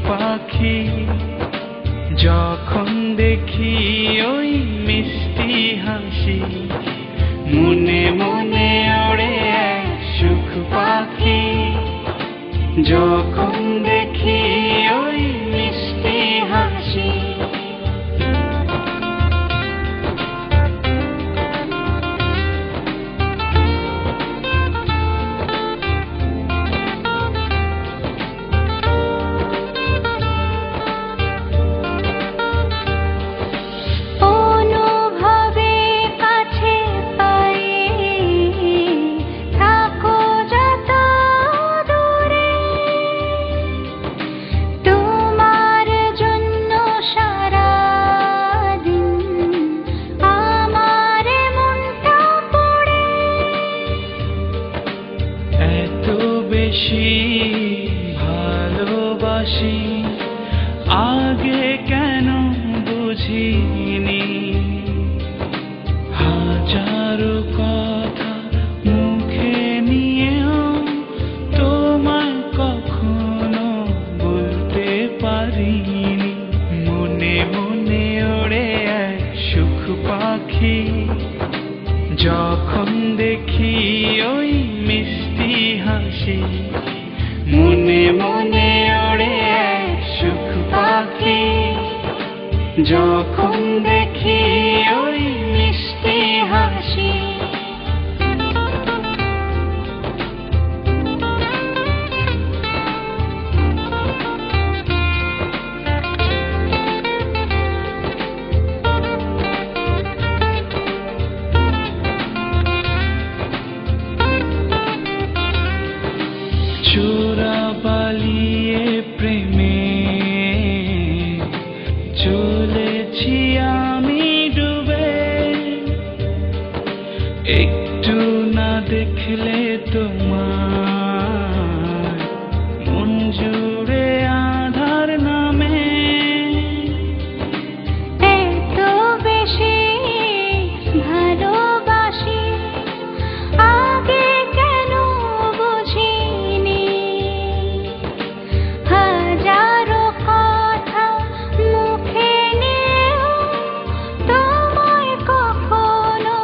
পাখি যখন দেখি ওই মিষ্টি হাসি মনে মনে ওড়ে এক সুখ পাখি যখন দেখি ওই মিষ্টি হাসি ভালোবাসি আগে কেন বুঝিনি হাজারো কথা মুখে নিয়েও তোমায় কখনো বলতে পারিনি মনে মনে ওড়ে এক সুখ পাখি যখন দেখি ওই মিষ্টি হাসি মনে মনে ওড়ে এক সুখ পাখি যখন দেখি ওই মিষ্টি হাসি চোরা পালিয়ে প্রেমে চলেছি আমি ডুবে একটু না দেখলে তোমার মন জুড়ে আধার নামে এত বেশি ভালোবাসি আগে কেন বুঝিনি হাজারো কথা মুখে নিয়েও তোমায় কখনো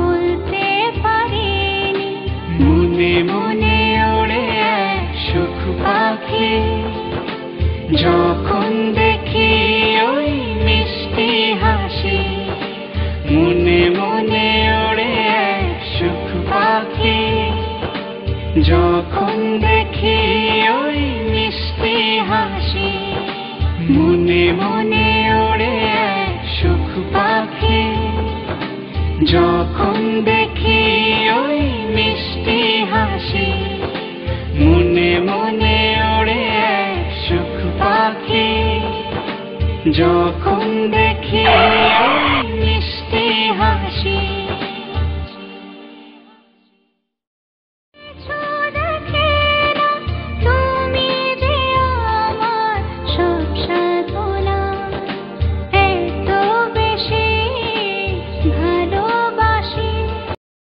বলতে পারিনি মনে মনে ওড়ে এক সুখ পাখি যখন দেখি ওই মিষ্টি হাসি মনে মনে ওড়ে এক সুখ পাখি যখন দেখি ওই মিষ্টি হাসি মনে মনে ওড়ে এক সুখ পাখি যখন দেখি ওই মিষ্টি হাসি মনে মনে ওড়ে এক সুখ পাখি যখন দেখি ওই মিষ্টি হাসি